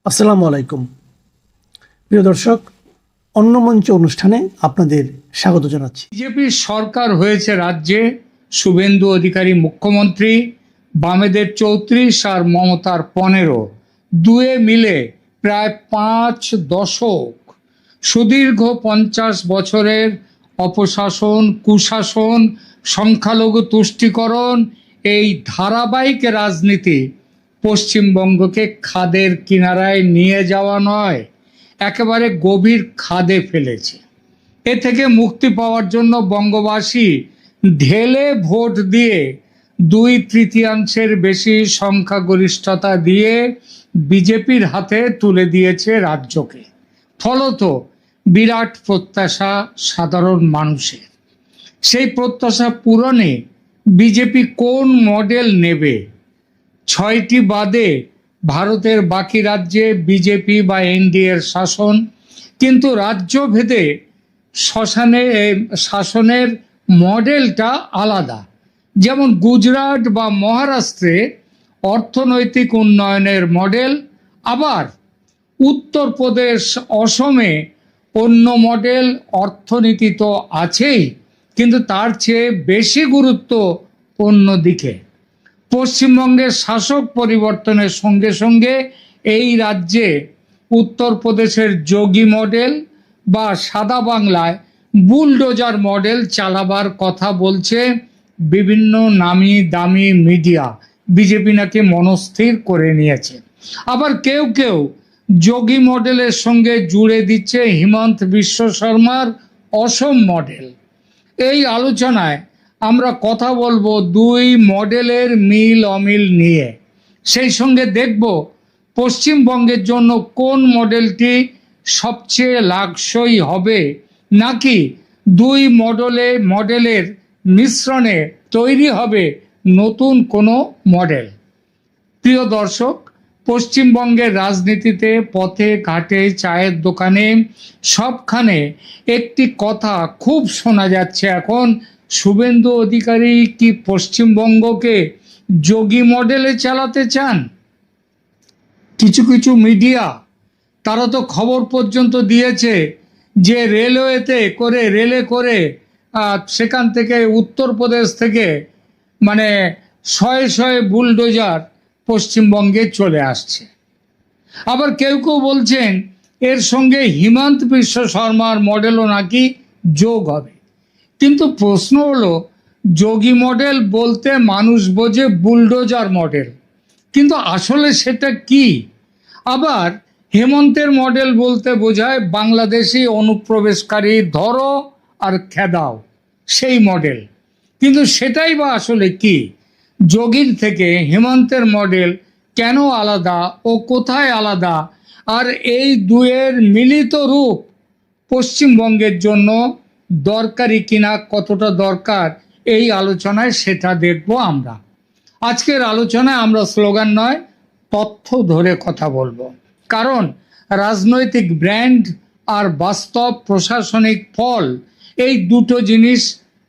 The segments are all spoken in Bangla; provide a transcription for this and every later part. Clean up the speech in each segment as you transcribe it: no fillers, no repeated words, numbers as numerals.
আসসালামু আলাইকুম প্রিয় দর্শক, অন্য মঞ্চ অনুষ্ঠানে আপনাদের স্বাগত জানাচ্ছি। বিজেপির সরকার হয়েছে রাজ্যে, শুভেন্দু অধিকারী মুখ্যমন্ত্রী, বামেদের 34 আর মমতার 15, দুয়ে মিলে প্রায় 5 দশক। সুদীর্ঘ 50 বছরের অপশাসন, কুশাসন, সংখ্যালঘু তুষ্টিকরণ, এই ধারাবাহিক রাজনীতি পশ্চিমবঙ্গকে খাদের কিনারায় নিয়ে যাওয়া নয়, একেবারে গভীর খাদে ফেলেছে। এ থেকে মুক্তি পাওয়ার জন্য বঙ্গবাসী ঢেলে ভোট দিয়ে 2/3 বেশি সংখ্যাগরিষ্ঠতা দিয়ে বিজেপির হাতে তুলে দিয়েছে রাজ্যকে। ফলত বিরাট প্রত্যাশা সাধারণ মানুষের। সেই প্রত্যাশা পূরণে বিজেপি কোন মডেল নেবে? 6টি বাদে ভারতের বাকি রাজ্যে বিজেপি বা এনডিএর শাসন, কিন্তু রাজ্যভেদে শাসনের মডেলটা আলাদা। যেমন গুজরাট বা মহারাষ্ট্রে অর্থনৈতিক উন্নয়নের মডেল, আবার উত্তরপ্রদেশ, অসমে অন্য মডেল। অর্থনীতি তো আছেই, কিন্তু তার চেয়ে বেশি গুরুত্ব অন্যদিকে। পশ্চিমবঙ্গের শাসক পরিবর্তনের সঙ্গে সঙ্গে এই রাজ্যে উত্তরপ্রদেশের যোগী মডেল বা সাদা বাংলায় বুলডোজার মডেল চালাবার কথা বলছে বিভিন্ন নামি দামি মিডিয়া। বিজেপি নাকি মনস্থির করে নিয়েছে। আবার কেউ কেউ যোগী মডেলের সঙ্গে জুড়ে দিচ্ছে হিমন্ত বিশ্ব শর্মার অসম মডেল। এই আলোচনায় আমরা কথা বলবো দুই মডেলের মিল অমিল নিয়ে। সেই সঙ্গে দেখব পশ্চিমবঙ্গের জন্য কোন মডেলটি সবচেয়ে লাগসই হবে, নাকি দুই মডেলের মিশ্রণে তৈরি হবে নতুন কোনো মডেল। প্রিয় দর্শক, পশ্চিমবঙ্গের রাজনীতিতে পথে ঘাটে, চায়ের দোকানে, সবখানে একটি কথা খুব শোনা যাচ্ছে এখন, শুভেন্দু অধিকারী কি পশ্চিমবঙ্গকে যোগী মডেলে চালাতে চান? কিছু কিছু মিডিয়া তারা তো খবর পর্যন্ত দিয়েছে যে রেলে করে সেখান থেকে উত্তরপ্রদেশ থেকে মানে শয়ে শয়ে বুলডোজার পশ্চিমবঙ্গে চলে আসছে। আবার কেউ কেউ বলছেন এর সঙ্গে হিমন্ত বিশ্ব শর্মার মডেলও নাকি যোগ হবে। কিন্তু প্রশ্ন হলো, যোগী মডেল বলতে মানুষ বোঝে বুলডোজার মডেল, কিন্তু আসলে সেটা কি? আবার হেমন্তের মডেল বলতে বোঝায় বাংলাদেশি অনুপ্রবেশকারী ধরো আর খেদাও, সেই মডেল। কিন্তু সেটাই বা আসলে কি? যোগীর থেকে হেমন্তের মডেল কেন আলাদা ও কোথায় আলাদা, আর এই দুয়ের মিলিত রূপ পশ্চিমবঙ্গের জন্য দরকারি কিনা, কতটা দরকার, এই আলোচনায় সেটা দেখব আমরা। আজকের আলোচনায় আমরা স্লোগান নয়, তথ্য ধরে কথা বলবো। কারণ রাজনৈতিক ব্র্যান্ড আর বাস্তব প্রশাসনিক ফল এই দুটো জিনিস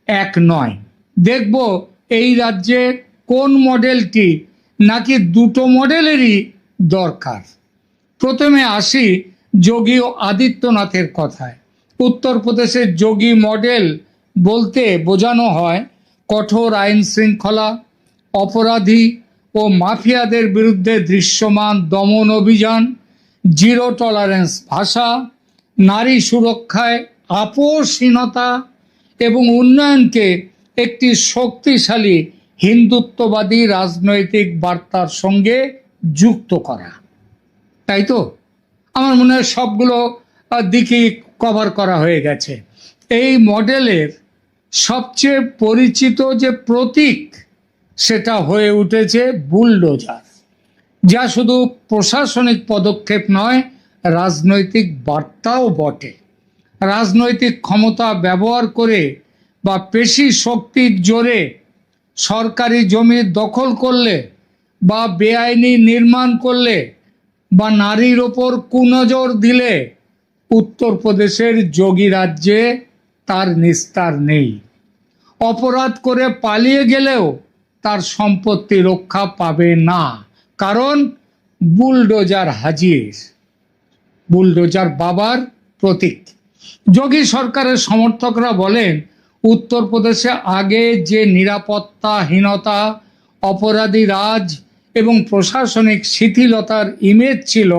এক নয়। দেখব এই রাজ্যে কোন মডেলটি নাকি দুটো মডেলেরই দরকার। প্রথমে আসি যোগী আদিত্যনাথের কথায়। উত্তরপ্রদেশের যোগী মডেল বলতে বোঝানো হয় কঠোর আইন শৃঙ্খলা, অপরাধী ও মাফিয়াদের বিরুদ্ধে দৃশ্যমান দমন অভিযান, জিরো টলারেন্স ভাষা, নারী সুরক্ষায় আপোষহীনতা এবং উন্নয়নকে একটি শক্তিশালী হিন্দুত্ববাদী রাজনৈতিক বার্তার সঙ্গে যুক্ত করা। তাই তো? আমার মনে হয় সবগুলো দিকই কভার করা হয়ে গেছে। এই মডেলের সবচেয়ে পরিচিত যে প্রতীক, সেটা হয়ে উঠেছে বুলডোজার, যা শুধু প্রশাসনিক পদক্ষেপ নয়, রাজনৈতিক বার্তাও বটে। রাজনৈতিক ক্ষমতা ব্যবহার করে বা পেশি শক্তির জোরে সরকারি জমি দখল করলে বা বেআইনি নির্মাণ করলে বা নারীর ওপর কুনজর দিলে উত্তরপ্রদেশের যোগী রাজ্যে তার নিস্তার নেই। অপরাধ করে পালিয়ে গেলেও তার সম্পত্তি রক্ষা পাবে না, কারণ বুলডোজার হাজির, বুলডোজার বাবার প্রতীক। যোগী সরকারের সমর্থকরা বলেন, উত্তরপ্রদেশে আগে যে নিরাপত্তাহীনতা, অপরাধী রাজ এবং প্রশাসনিক শিথিলতার ইমেজ ছিল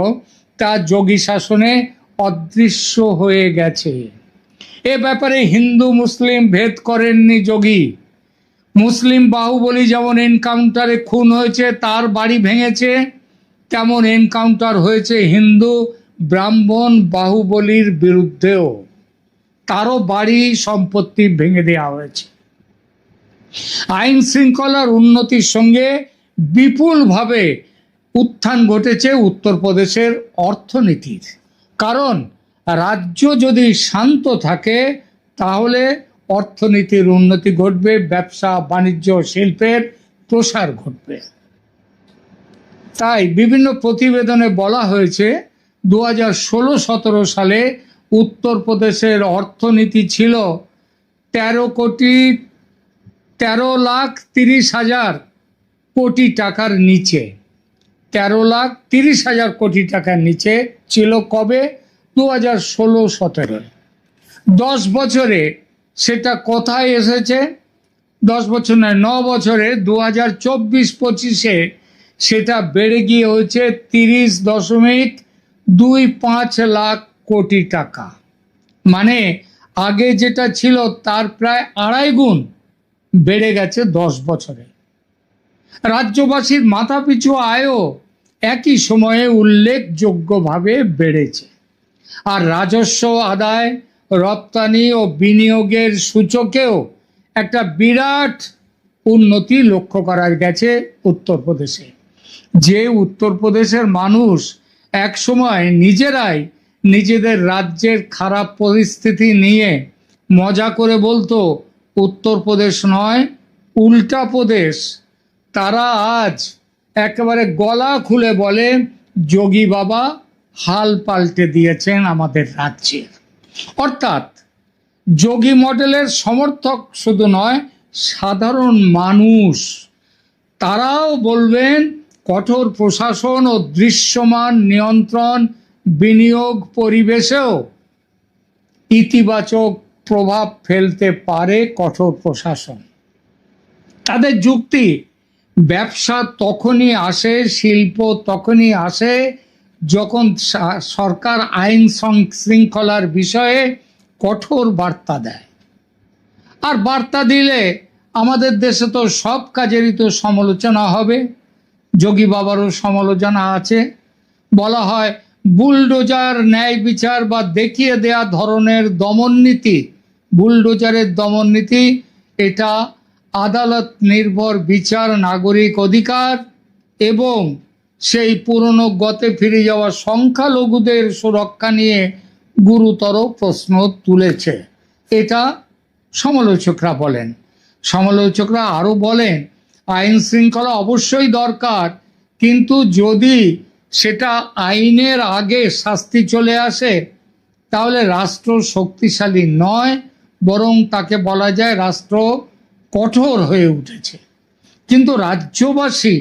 তা যোগী শাসনে অদৃশ্য হয়ে গেছে। এ ব্যাপারে হিন্দু মুসলিম ভেদ করেননি যোগী। মুসলিম বাহুবলী যেমন এনকাউন্টারে খুন হয়েছে, তার বাড়ি ভেঙেছে, তেমন এনকাউন্টার হয়েছে হিন্দু ব্রাহ্মণ বাহুবলীর বিরুদ্ধেও, তারও বাড়ি সম্পত্তি ভেঙে দেওয়া হয়েছে। আইন শৃঙ্খলার উন্নতির সঙ্গে বিপুলভাবে উত্থান ঘটেছে উত্তরপ্রদেশের অর্থনীতির। কারণ রাজ্য যদি শান্ত থাকে তাহলে অর্থনীতির উন্নতি ঘটবে, ব্যবসা বাণিজ্য শিল্পের প্রসার ঘটবে। তাই বিভিন্ন প্রতিবেদনে বলা হয়েছে 2016-17 সালে উত্তরপ্রদেশের অর্থনীতি ছিল 13,30,000 কোটি টাকার নিচে। 13,30,000 কোটি টাকার নিচে ছিল কবে? 2016-17। 10 বছরে সেটা কোথায় এসেছে? 10 বছর নয়, 9 বছরে 2024-25-এ সেটা বেড়ে গিয়ে হয়েছে 30.25 লাখ কোটি টাকা। মানে আগে যেটা ছিল তার প্রায় 2.5 গুণ বেড়ে গেছে 10 বছরে। রাজ্যবাসীর মাথাপিছু আয়ও একই সময়ে উল্লেখযোগ্যভাবে বেড়েছে। আর রাজস্ব আদায়, রপ্তানি ও বিনিয়োগের সূচকেও একটা বিরাট উন্নতি লক্ষ্য করা গেছে উত্তরপ্রদেশে। যে উত্তরপ্রদেশের মানুষ একসময় নিজেরাই নিজেদের রাজ্যের খারাপ পরিস্থিতি নিয়ে মজা করে বলতো উত্তরপ্রদেশ নয় উল্টা প্রদেশ, তারা আজ একেবারে গলা খুলে বলে যোগী বাবা হাল পাল্টে দিয়েছেন আমাদের রাজ্যের। অর্থাৎ যোগী মডেলের সমর্থক শুধু নয়, সাধারণ মানুষ তারাও বলবেন কঠোর প্রশাসন ও দৃশ্যমান নিয়ন্ত্রণ বিনিয়োগ পরিবেশেও ইতিবাচক প্রভাব ফেলতে পারে কঠোর প্রশাসন। তাদের যুক্তি, ব্যবসা তখনই আসে, শিল্প তখনই আসে যখন সরকার আইন শৃঙ্খলার বিষয়ে কঠোর বার্তা দেয়। আর বার্তা দিলে আমাদের দেশে তো সব কাজেরই তো সমালোচনা হবে। যোগী বাবারও সমালোচনা আছে। বলা হয় বুলডোজার ন্যায় বিচার বা দেখিয়ে দেয়া ধরনের দমননীতি, বুলডোজারের দমননীতি, এটা আদালত নির্ভর বিচার, নাগরিক অধিকার এবং সেই পুরনো গতে ফিরে যাওয়া সংখ্যালঘুদের সুরক্ষা নিয়ে গুরুতর প্রশ্ন তুলেছে, এটা সমালোচকরা বলেন। সমালোচকরা আরও বলেন আইন শৃঙ্খলা অবশ্যই দরকার, কিন্তু যদি সেটা আইনের আগে শাস্তি চলে আসে তাহলে রাষ্ট্র শক্তিশালী নয়, বরং তাকে বলা যায় রাষ্ট্র কঠোর হয়ে উঠেছে। কিন্তু রাজ্যবাসী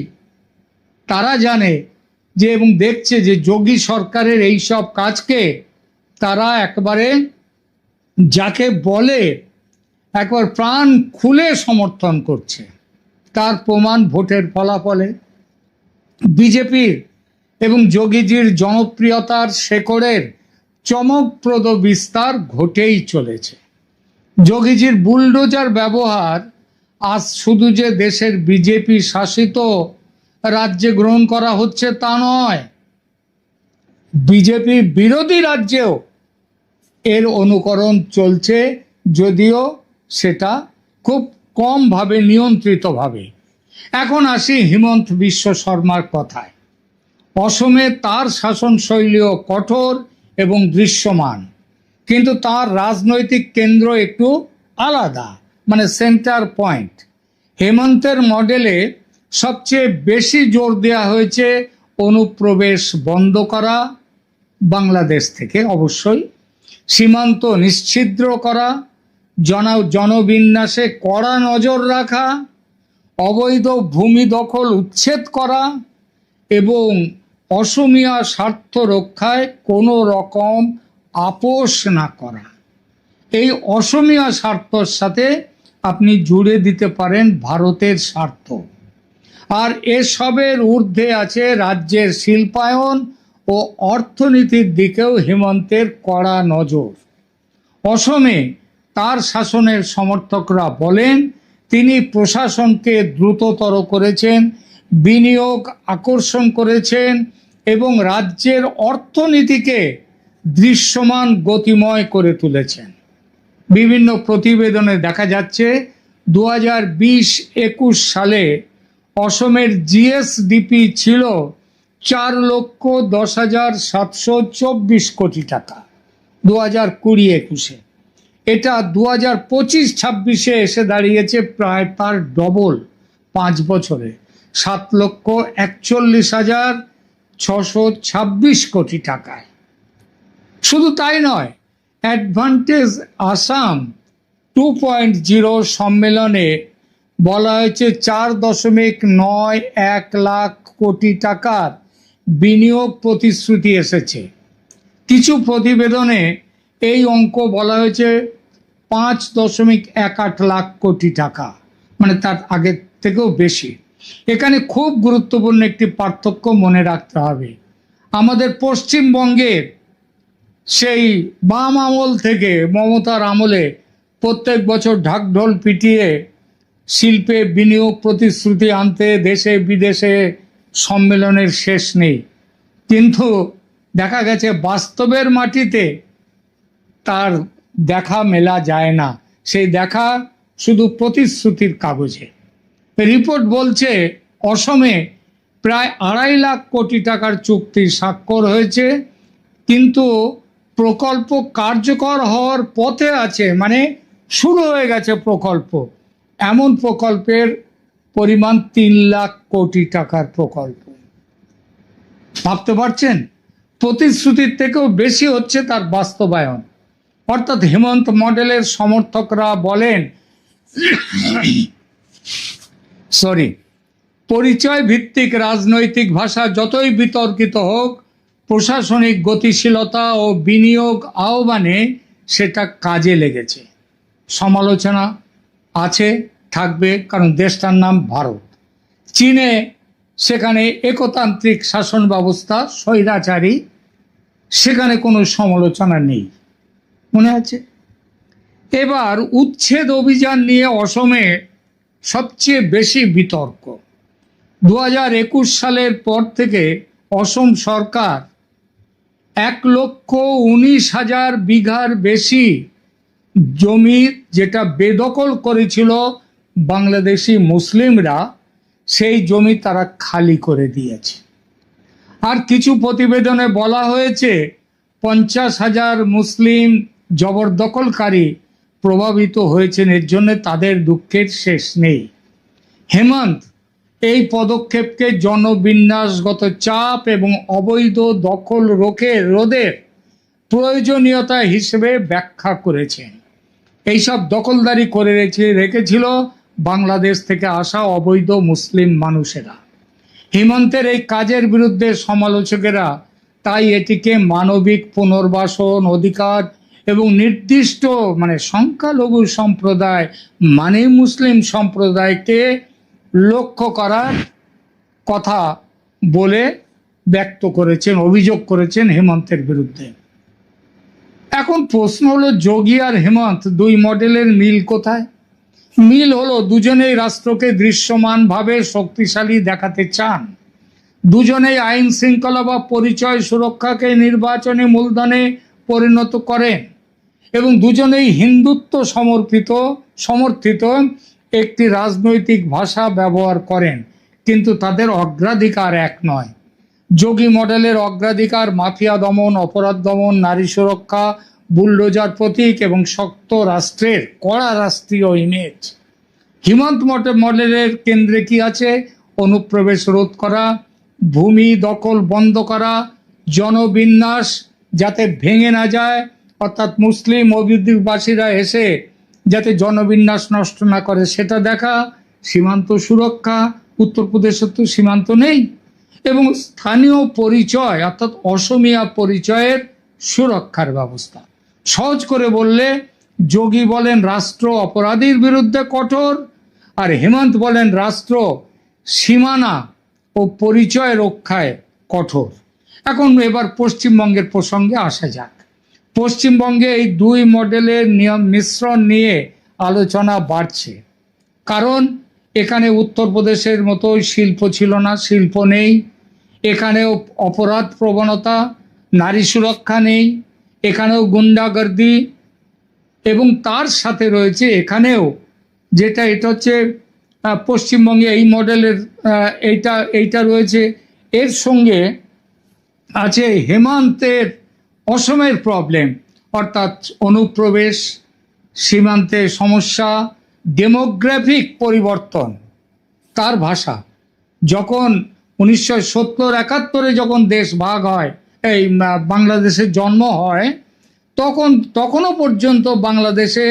তারা জানে যে এবং দেখছে যে যোগী সরকারের এই সব কাজকে তারা একবারে যাকে বলে একবার প্রাণ খুলে সমর্থন করছে। তার প্রমাণ ভোটের ফলাফলে। বিজেপির এবং যোগীজির জনপ্রিয়তার শেকড়ের চমকপ্রদ বিস্তার ঘটেই চলেছে। যোগীজির বুলডোজার ব্যবহার আজ শুধু যে দেশের বিজেপি শাসিত রাজ্যে গ্রহণ করা হচ্ছে তা নয়, বিজেপি বিরোধী রাজ্যেও এর অনুকরণ চলছে, যদিও সেটা খুব কমভাবে, নিয়ন্ত্রিতভাবে। এখন আসি হিমন্ত বিশ্ব শর্মার কথায়। অসমে তার শাসনশৈলীও কঠোর এবং দৃশ্যমান, কিন্তু তার রাজনৈতিক কেন্দ্র একটু আলাদা, মানে সেন্টার পয়েন্ট। হেমন্তের মডেলে সবচেয়ে বেশি জোর দেওয়া হয়েছে অনুপ্রবেশ বন্ধ করা, বাংলাদেশ থেকে অবশ্যই, সীমান্ত নিশ্ছিদ্র করা, জনবিন্যাসে কড়া নজর রাখা, অবৈধ ভূমি দখল উচ্ছেদ করা এবং অসমীয়া স্বার্থ রক্ষায় কোনো রকম আপোষ না করা। এই অসমীয়া স্বার্থর সাথে আপনি জুড়ে দিতে পারেন ভারতের স্বার্থ। আর এসবের ঊর্ধ্বে আছে রাজ্যের শিল্পায়ন ও অর্থনীতির দিকেও হেমন্তের কড়া নজর। অসমে তার শাসনের সমর্থকরা বলেন তিনি প্রশাসনকে দ্রুততর করেছেন, বিনিয়োগ আকর্ষণ করেছেন এবং রাজ্যের অর্থনীতিকে দৃশ্যমান গতিময় করে তুলেছেন। বিভিন্ন প্রতিবেদনে দেখা যাচ্ছে 2020-21 সালে অসমের জিএসডিপি ছিল 4,10,724 কোটি টাকা 2020-21-এ। এটা 2025-26-এ এসে দাঁড়িয়েছে প্রায় তার ডবল 5 বছরে 7,41,626 কোটি টাকায়। শুধু তাই নয়, অ্যাডভান্টেজ আসাম 2.0 সম্মেলনে বলা হয়েছে 4.91 লাখ কোটি টাকার বিনিয়োগ প্রতিশ্রুতি এসেছে। কিছু প্রতিবেদনে এই অঙ্ক বলা হয়েছে 5.18 লাখ কোটি টাকা, মানে তার আগের থেকেও বেশি। এখানে খুব গুরুত্বপূর্ণ একটি পার্থক্য মনে রাখতে হবে। আমাদের পশ্চিমবঙ্গের সেই বাম আমল থেকে মমতার আমলে প্রত্যেক বছর ঢাকঢোল পিটিয়ে শিল্পে বিনিয়োগ প্রতিশ্রুতি আনতে দেশে বিদেশে সম্মেলনের শেষ নেই, কিন্তু দেখা গেছে বাস্তবের মাটিতে তার দেখা মেলা যায় না। সেই দেখা শুধু প্রতিশ্রুতির কাগজে। রিপোর্ট বলছে অসমে প্রায় 2.5 লাখ কোটি টাকার চুক্তি স্বাক্ষর হয়েছে, কিন্তু প্রকল্প কার্যকর হওয়ার পথে আছে, মানে শুরু হয়ে গেছে প্রকল্প, এমন প্রকল্পের পরিমাণ 3 লাখ কোটি টাকার প্রকল্প। ভাবতে পারছেন? প্রতিশ্রুতির থেকেও বেশি হচ্ছে তার বাস্তবায়ন। অর্থাৎ হেমন্ত মডেলের সমর্থকরা বলেন পরিচয় ভিত্তিক রাজনৈতিক ভাষা যতই বিতর্কিত হোক, প্রশাসনিক গতিশীলতা ও বিনিয়োগ আহ্বানে সেটা কাজে লেগেছে। সমালোচনা আছে, থাকবে, কারণ দেশটার নাম ভারত। চীনে সেখানে একতান্ত্রিক শাসন ব্যবস্থা, স্বৈরাচারী, সেখানে কোনো সমালোচনা নেই, মনে আছে। এবার উচ্ছেদ অভিযান নিয়ে অসমে সবচেয়ে বেশি বিতর্ক। 2021 সালের পর থেকে অসম সরকার 1,19,000 বিঘার বেশি জমি, যেটা বেদখল করেছিল বাংলাদেশি মুসলিমরা, সেই জমি তারা খালি করে দিয়েছে। আর কিছু প্রতিবেদনে বলা হয়েছে 50,000 মুসলিম জবরদখলকারী প্রভাবিত হয়েছেন, এর জন্য তাদের দুঃখের শেষ নেই। হেমন্ত এই পদক্ষেপকে জনবিন্যাসগত চাপ এবং অবৈধ দখল রোধের প্রয়োজনীয়তা হিসেবে ব্যাখ্যা করেছেন। এইসব দখলদারি করে রেখেছিল বাংলাদেশ থেকে আসা অবৈধ মুসলিম মানুষেরা। হেমন্তের এই কাজের বিরুদ্ধে সমালোচকেরা তাই এটিকে মানবিক পুনর্বাসন অধিকার এবং নির্দিষ্ট সংখ্যালঘু সম্প্রদায় মানে মুসলিম সম্প্রদায়কে লক্ষ্য করার কথা বলে ব্যক্ত করেছেন, অভিযোগ করেছেন হেমন্তের বিরুদ্ধে। এখন প্রশ্ন হলো, যোগী আর হেমন্ত দুই মডেলের মিল কোথায়? মিল হলো দুজনেই রাষ্ট্রকে দৃশ্যমানভাবে শক্তিশালী দেখাতে চান, দুজনেই আইন শৃঙ্খলা বা পরিচয় সুরক্ষাকে নির্বাচনী মূলধনে পরিণত করেন এবং দুজনেই হিন্দুত্ব সমর্থিত একটি রাজনৈতিক ভাষা ব্যবহার করেন, কিন্তু তাদের অগ্রাধিকার এক নয়। যোগী মডেলের অগ্রাধিকার মাফিয়া দমন, অপরাধ দমন, নারী সুরক্ষা, বুলডোজার প্রতীক এবং শক্ত রাষ্ট্রের কড়া রাষ্ট্রীয় ইমেজ। হেমন্ত মডেলের কেন্দ্রে কি আছে? অনুপ্রবেশ রোধ করা, ভূমি দখল বন্ধ করা, জনবিন্যাস যাতে ভেঙে না যায়, অর্থাৎ মুসলিম অভিবাসীরা এসে যাতে জনবিন্যাস নষ্ট না করে সেটা দেখা, সীমান্ত সুরক্ষা, উত্তরপ্রদেশের তো সীমান্ত নেই, এবং স্থানীয় পরিচয় অর্থাৎ অসমীয়া পরিচয়ের সুরক্ষার ব্যবস্থা। সহজ করে বললে যোগী বলেন রাষ্ট্র অপরাধীর বিরুদ্ধে কঠোর, আর হেমন্ত বলেন রাষ্ট্র সীমানা ও পরিচয় রক্ষায় কঠোর। এখন এবার পশ্চিমবঙ্গের প্রসঙ্গে আসা যাক। পশ্চিমবঙ্গে এই দুই মডেলের নিয়ম মিশ্রণ নিয়ে আলোচনা বাড়ছে, কারণ এখানে উত্তরপ্রদেশের মতো শিল্প ছিল না, শিল্প নেই, এখানেও অপরাধ প্রবণতা, নারী সুরক্ষা নেই, এখানেও গুন্ডাগর্দি, এবং তার সাথে রয়েছে এখানেও যেটা এটা হচ্ছে পশ্চিমবঙ্গে এই মডেলের এইটা রয়েছে, এর সঙ্গে আছে হেমন্তের অসমের প্রবলেম, অর্থাৎ অনুপ্রবেশ, সীমান্তে সমস্যা, ডেমোগ্রাফিক পরিবর্তন। তার ভাষা যখন 1970-71 যখন দেশ ভাগ হয়, এই বাংলাদেশের জন্ম হয়, তখনও পর্যন্ত বাংলাদেশে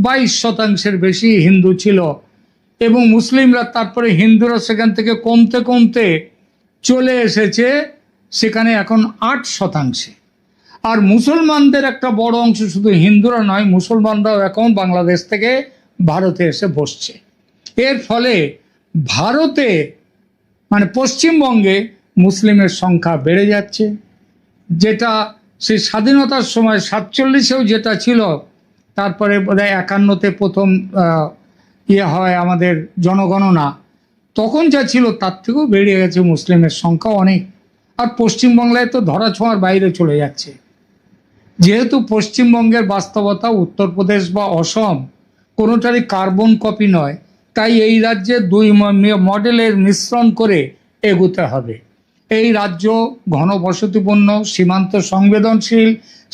22% বেশি হিন্দু ছিল, এবং মুসলিমরা, তারপরে হিন্দুরা সেখান থেকে কমতে কমতে চলে এসেছে সেখানে এখন 8%। আর মুসলমানদের একটা বড় অংশ, শুধু হিন্দুরা নয়, মুসলমানরাও এখন বাংলাদেশ থেকে ভারতে এসে বসছে। এর ফলে ভারতে মানে পশ্চিমবঙ্গে মুসলিমের সংখ্যা বেড়ে যাচ্ছে, যেটা সেই স্বাধীনতার সময় 47-এও যেটা ছিল, তারপরে বোধহয় 51-তে প্রথম হয় আমাদের জনগণনা, তখন যা ছিল তার থেকেও বেড়ে গেছে মুসলিমের সংখ্যা অনেক। আর পশ্চিমবাংলায় তো ধরাছোঁয়ার বাইরে চলে যাচ্ছে। যেহেতু পশ্চিমবঙ্গের বাস্তবতা উত্তরপ্রদেশ বা অসম কোনোটারই কার্বন কপি নয়, তাই এই রাজ্যে দুই মডেলের মিশ্রণ করে এগোতে হবে। এই রাজ্য ঘনবসতিপূর্ণ, সীমান্ত সংবেদনশীল,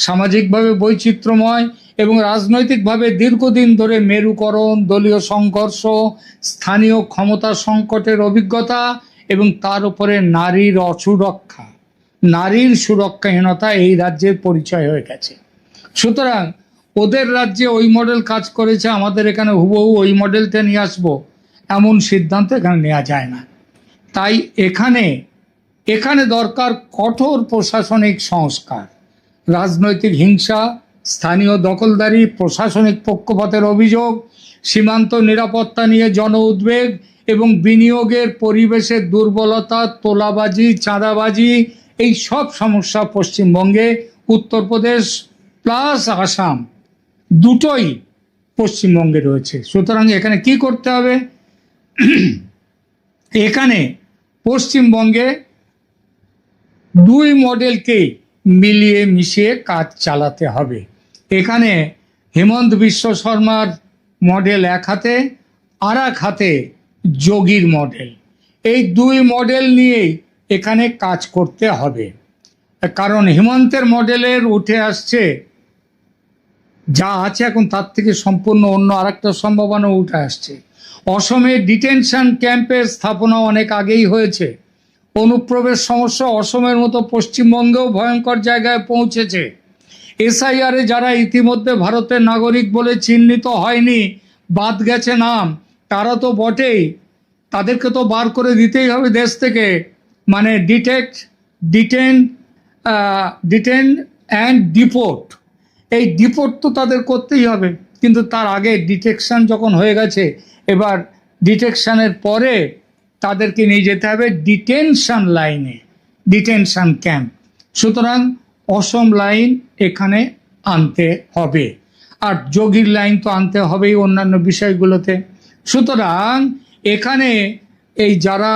সামাজিকভাবে বৈচিত্র্যময় এবং রাজনৈতিকভাবে দীর্ঘদিন ধরে মেরুকরণ, দলীয় সংঘর্ষ, স্থানীয় ক্ষমতা সংকটের অভিজ্ঞতা এবং তার উপরে নারীর অসুরক্ষা, নারীর সুরক্ষাহীনতা এই রাজ্যের পরিচয় হয়ে গেছে। সুতরাং ওদের রাজ্যে ওই মডেল কাজ করেছে, আমাদের এখানে হুবহু ওই মডেলটা নিয়ে আসবো, এমন সিদ্ধান্ত এখানে নেওয়া যায় না। তাই এখানে দরকার কঠোর প্রশাসনিক সংস্কার। রাজনৈতিক হিংসা, স্থানীয় দখলদারি, প্রশাসনিক পক্ষপাতের অভিযোগ, সীমান্ত নিরাপত্তা নিয়ে জন উদ্বেগ এবং বিনিয়োগের পরিবেশের দুর্বলতা, তোলাবাজি, চাঁদাবাজি, এই সব সমস্যা পশ্চিমবঙ্গে, উত্তরপ্রদেশ প্লাস আসাম দুটোই পশ্চিমবঙ্গে রয়েছে। সুতরাং এখানে কি করতে হবে? এখানে পশ্চিমবঙ্গে দুই মডেলকে মিলিয়ে মিশিয়ে কাজ চালাতে হবে। এখানে হেমন্ত বিশ্ব শর্মার মডেল এক হাতে, আর এক হাতে যোগীর মডেল, এই দুই মডেল নিয়েই এখানে কাজ করতে হবে। কারণ হেমন্তের মডেলের উঠে আসছে যা আছে এখন, তার থেকে সম্পূর্ণ অন্য আরেকটা সম্ভাবনা উঠে আসছে। অসমে ডিটেনশন ক্যাম্পের স্থাপনা অনেক আগেই হয়েছে। অনুপ্রবেশ সমস্যা অসমের মতো পশ্চিমবঙ্গেও ভয়ঙ্কর জায়গায় পৌঁছেছে। এসআইআরে যারা ইতিমধ্যে ভারতের নাগরিক বলে চিহ্নিত হয়নি, বাদ গেছে নাম, তারা তো বটেই, তাদেরকে তো বার করে দিতেই হবে দেশ থেকে। মানে ডিটেন অ্যান্ড ডিপোর্ট, এই ডিপোর্ট তো তাদের করতেই হবে। কিন্তু তার আগে ডিটেকশন যখন হয়ে গেছে, এবার ডিটেকশনের পরে তাদেরকে নিয়ে যেতে হবে ডিটেনশন লাইনে, ডিটেনশন ক্যাম্প। সুতরাং অসম লাইন এখানে আনতে হবে, আর যোগীর লাইন তো আনতে হবেই অন্যান্য বিষয়গুলোতে। সুতরাং এখানে এই যারা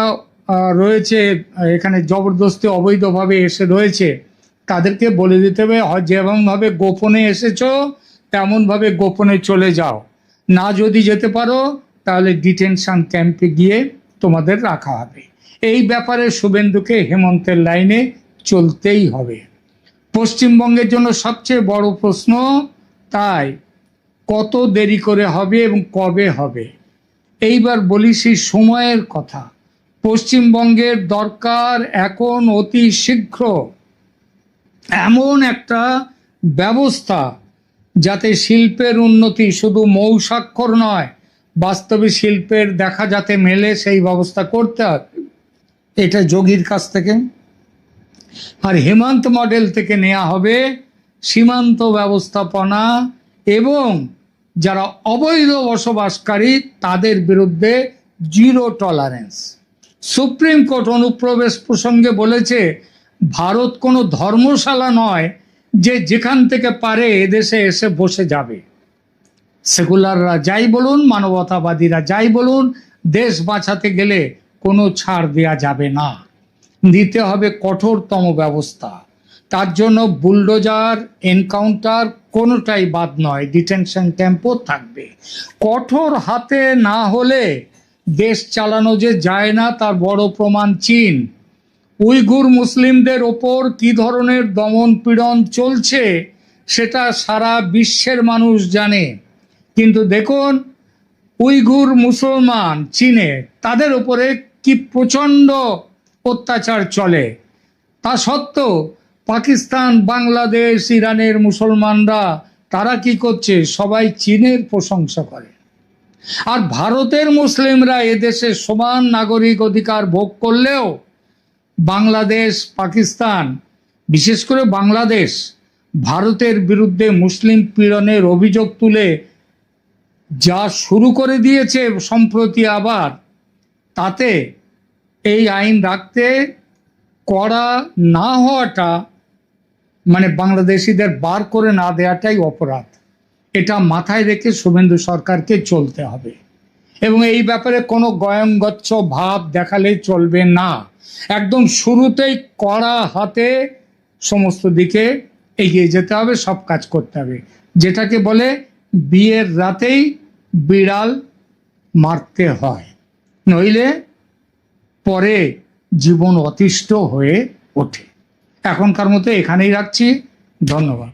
রয়েছে এখানে জবরদস্তি অবৈধভাবে এসে রয়েছে, তাদেরকে বলে দিতে হবে যেমনভাবে গোপনে এসেছো তেমনভাবে গোপনে চলে যাও, না যদি যেতে পারো তাহলে ডিটেনশন ক্যাম্পে গিয়ে তোমাদের রাখা হবে। এই ব্যাপারে শুভেন্দুকে হেমন্তের লাইনে চলতেই হবে। পশ্চিমবঙ্গের জন্য সবচেয়ে বড় প্রশ্ন তাই কত দেরি করে হবে এবং কবে হবে। এইবার বলি সেই সময়ের কথা। পশ্চিমবঙ্গের দরকার এখন অতি শীঘ্র এমন একটা ব্যবস্থা যাতে শিল্পের উন্নতি শুধু মৌস্বাক্ষর নয়, বাস্তবে শিল্পের দেখা যাতে মেলে, সেই ব্যবস্থা করতে হবে। এটা যোগীর কাছ থেকে। আর হেমন্ত মডেল থেকে নেওয়া হবে সীমান্ত ব্যবস্থাপনা এবং যারা অবৈধ বসবাসকারী তাদের বিরুদ্ধে জিরো টলারেন্স। সুপ্রিম কোর্ট অনুপ্রবেশ প্রসঙ্গে বলেছে ভারত কোনো ধর্মশালা নয় যে যেখান থেকে পারে এদেশে এসে বসে যাবে। সেকুলাররা যাই বলুন, মানবতাবাদীরা যাই বলুন, দেশ বাঁচাতে গেলে কোনো ছাড় দেওয়া যাবে না, দিতে হবে কঠোরতম ব্যবস্থা। তার জন্য বুলডোজার, এনকাউন্টার কোনোটাই বাদ নয়, ডিটেনশন ক্যাম্পও থাকবে। কঠোর হাতে না হলে দেশ চালানো যে যায় না তার বড় প্রমাণ চীন। উইঘুর মুসলিমদের ওপর কি ধরনের দমন পীড়ন চলছে সেটা সারা বিশ্বের মানুষ জানে, কিন্তু দেখুন উইঘুর মুসলমান চীনে, তাদের উপরে কি প্রচণ্ড অত্যাচার চলে। তা সত্ত্বেও পাকিস্তান, বাংলাদেশ, ইরানের মুসলমানরা তারা কি করছে? সবাই চীনের প্রশংসা করে। আর ভারতের মুসলিমরা এদেশে সমান নাগরিক অধিকার ভোগ করলেও বাংলাদেশ, পাকিস্তান, বিশেষ করে বাংলাদেশ ভারতের বিরুদ্ধে মুসলিম পীড়নের অভিযোগ তুলে যা শুরু করে দিয়েছে সম্প্রতি আবার, তাতে এই আইন রাখতে করা না হওয়াটা, মানে বাংলাদেশিদের বার করে না দেওয়াটাই অপরাধ। এটা মাথায় রেখে শুভেন্দু সরকারকে চলতে হবে এবং এই ব্যাপারে কোনো গয়ঙ্গচ্ছ ভাব দেখালে চলবে না। একদম শুরুতেই কড়া হাতে সমস্ত দিকে এগিয়ে যেতে হবে, সব কাজ করতে হবে। যেটাকে বলে বিয়ের রাতেই বিড়াল মারতে হয়, নইলে পরে জীবন অতিষ্ঠ হয়ে ওঠে। এখনকার মতো এখানেই রাখছি, ধন্যবাদ।